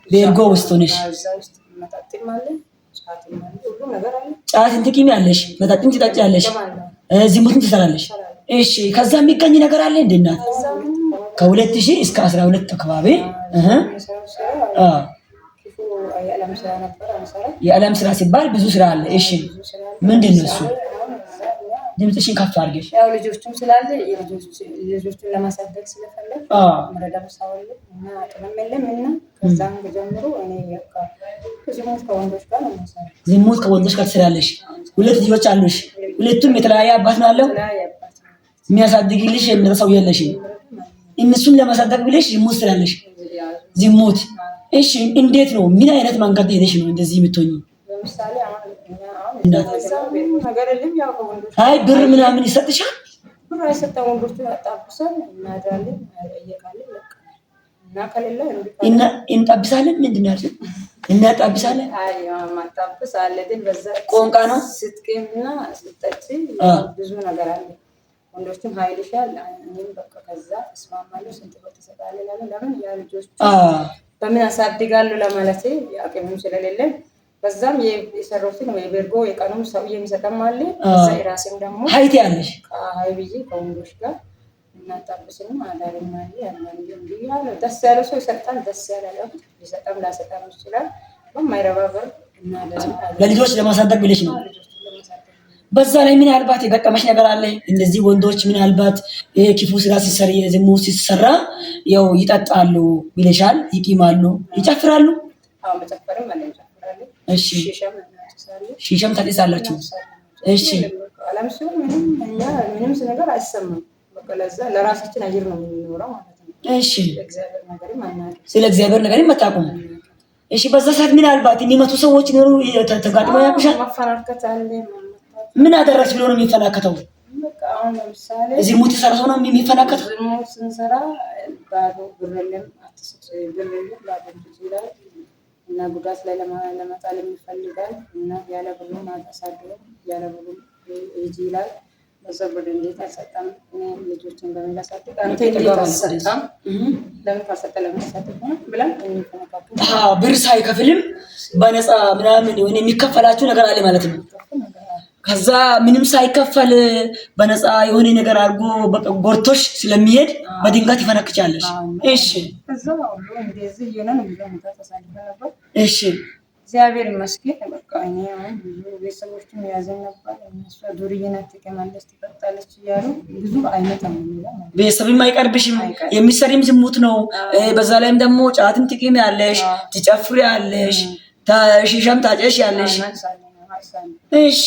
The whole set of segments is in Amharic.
ቤርጎ ውስጥ ሆነሽ ጫትን ትቂሚያለሽ፣ መጠጥም ትጠጪያለሽ፣ ዝሙትም ትሰራለሽ። እሺ ከዛ የሚገኝ ነገር አለ እንዴ እናት? ከ2000 እስከ 12 አካባቢ የዓለም ስራ ሲባል ብዙ ስራ አለ። እሺ ምንድን ነው እሱ? ድምፅሽን ከፍ አድርገሽ። ያው ልጆቹም ስላለ ልጆቹን ለማሳደግ ስለፈለግ መረዳም ሳውል እና አቅምም የለም እና ከዛም ጀምሮ እኔ በቃ ዝሙት ከወንዶች ጋር ነው የምሰራው። ዝሙት ከወንዶች ጋር ትሰራለሽ። 2 ልጆች አሉሽ። ሁለቱም የተለያየ አባት ነው ያለው። የሚያሳድግልሽ ሰው የለሽም። እነሱን ለማሳደግ ብለሽ ዝሙት ትሰራለሽ። ዝሙት እሺ እንዴት ነው? ምን አይነት መንገድ ሄደሽ ነው እንደዚህ የምትሆኚ? ለምሳሌ አይ ብር ምናምን ይሰጥሻል? ብር አይሰጠም። ወንዶቹ ያጣብሳል፣ እናድራለን፣ እየቃለን እና ከሌለ እንጠብሳለን። ምንድን ነው ያልሽው? እናጣብሳለን። አይ ማጣብስ አለ ግን በዛ ቆንቃ ነው ስትቀምና ስትጠጪ ብዙ ነገር አለ። ወንዶቹም ኃይል ይሻል። እኔም በቃ ከዛ እስማማለሁ። ስንት ብር ትሰጣለህ? ለምን ያ ልጆች በምን አሳድጋለሁ ለማለቴ አቅምም ስለሌለኝ በዛም የሰራሁትን ወይ ቤርጎ የቀኑም ሰው የሚሰጠም አለ። እዛ ራሴም ደግሞ ሀይት ያለሽ አይ ብዬ ከወንዶች ጋር እናጣብስንም አዳርም አለ። ያንን እንዴ ያለ ደስ ያለ ሰው ይሰጣል። ደስ ያለ ይሰጣም ላሰጣም ይችላል። በማይረባ ብር እና ለልጆች ለማሳደግ ብለሽ ነው። በዛ ላይ ምን ያልባት የገጠመሽ ነገር አለ? እንደዚህ ወንዶች ምን ያልባት ክፉ ስራ ሲሰራ የዝሙት ሲሰራ ያው ይጠጣሉ ብለሻል፣ ይቂማሉ፣ ይጨፍራሉ። አዎ መጨፈርም ማለት ነው። እሺ ሺሻም ታዲሳላችሁ? እሺ አለም ሲሆን ምንም ነገር አይሰማም። በቃ ለዛ ለራሳችን አየር ነው የምንኖረው ማለት ነው። እሺ እግዚአብሔር ነገርም አናውቅም። ስለ እግዚአብሔር ነገርም አታውቁም። እሺ በዛ ሰዓት ምን ያልባት የሚመቱ ሰዎች ነው ተጋጥመው ያቁሻል? ማፈናከት አለ። ምን አደረግሽ ብሎ ነው የሚፈናከተው? በቃ አሁን ለምሳሌ ዝሙት ሰርቶ ነው የሚፈናከተው። ዝሙት ስንሰራ ባዶ ብርልም አትስጭ ብርልም ባዶ ይችላል እና ጉዳት ላይ ለመጣል የሚፈልጋል እና ያለ ብሩ ማታሳደው ያለ ብሩ ይላል። በዛ ብር እንዴት አልሰጠም? እኔ ልጆችን በመላሳደግ አንተ ተጋባሰጣም ለምን ታሰጠ ለምን ታሰጠ ብለን እንፈናከቱ። ብር ሳይከፍልም በነፃ ምናምን የሆነ የሚከፈላችሁ ነገር አለ ማለት ነው። ከዛ ምንም ሳይከፈል በነፃ የሆነ ነገር አድርጎ በቃ ጎርቶሽ ስለሚሄድ በድንጋት ይፈነክቻለሽ። እሺ ከዛ ሁሉ እንደዚህ የሆነን ምንም ተሳልፈ ነበር። እሺ እግዚአብሔር ይመስገን። በቃ እኔ ብዙ ቤተሰቦችም ያዘን ነበር። እነሱ ዱርዬነት ትቀማለች ትጠጣለች እያሉ ብዙ አይነት አመጣ። ቤተሰብም አይቀርብሽም፣ የሚሰሪም ዝሙት ነው። በዛ ላይም ደግሞ ጫትም ትቂም ያለሽ፣ ትጨፍሪ ያለሽ፣ ሺሻም ታጨሽ ያለሽ። እሺ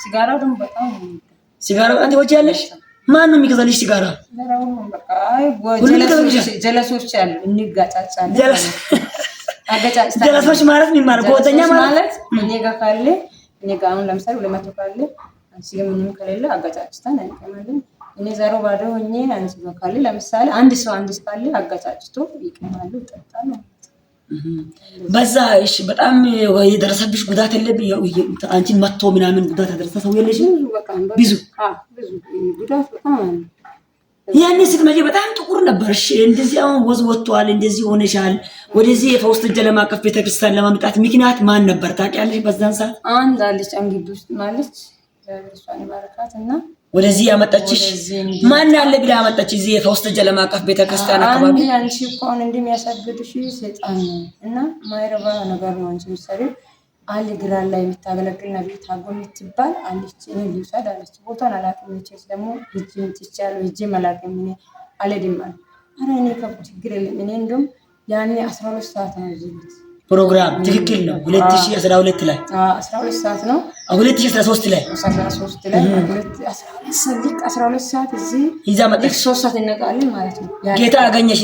ሲጋራ ደግሞ በጣም ሲጋራ አንተ ወጪ ያለሽ ማን ነው የሚገዛልሽ ሲጋራ? በቃ አይ ጀለሶች አሉ እንጋጫጫለን። ጀለሶች ማለት ምን ማለት? ጎተኛ ማለት እኔ ጋር ካለ እኔ ጋር አሁን ለምሳሌ 200 ካለ አንቺ ጋር ምንም ከሌለ አጋጫጭተን እንቀማለን። እኔ ዛሬ ባዶ ሆኜ አንቺ ጋር ካለ ለምሳሌ አንድ ሰው ካለ አጋጫጭቶ ይቀማሉ፣ ይጠጣሉ። በዛ እሺ በጣም የደረሰብሽ ጉዳት የለብኝ? አንቺን መጥቶ ምናምን ጉዳት ያደረሰ ሰው የለሽ? ብዙ ጉዳት በጣም ያኔ ስትመጪ በጣም ጥቁር ነበርሽ። እንደዚህ አሁን ወዝ ወጥቷል፣ እንደዚህ ሆነሻል። ወደዚህ የፈውስ ደጅ ዓለም አቀፍ ቤተክርስቲያን ለማምጣት ምክንያት ማን ነበር ታውቂያለሽ? በዛን ሰዓት አንድ አለች አንግቢ ውስጥ ማለት እግዚአብሔር ይባርካትና ወደዚህ ያመጣችሽ ማን አለ ብላ ያመጣች? እዚህ የፈውስ ደጅ ዓለም አቀፍ ቤተክርስቲያን አካባቢ አንቺ እኮ አሁን እንደሚያሳብድሽ ሰይጣን ነው እና ማይረባ ነገር ነው። አንቺ ምሳሌ አለ ግራን ላይ የምታገለግል ነብይ ታጎል የምትባል አለች። እኔ ልውሰድ አለች። ቦታውን አላውቅም። እቺስ ደግሞ እጂም ትቻለው እጂ መላከም እኔ አለድም አለ። አረ እኔ ከችግር የለም። እኔ እንደውም ያኔ 12 ሰዓት ነው እዚህ ፕሮግራም ትክክል ነው። 2012 ላይ 12 ሰዓት ነው። 2013 ላይ 13 ላይ 12 ሰዓት እዚህ ይዛ መጣች። 3 ሰዓት እንነቃለን ማለት ነው። ጌታ አገኘሽ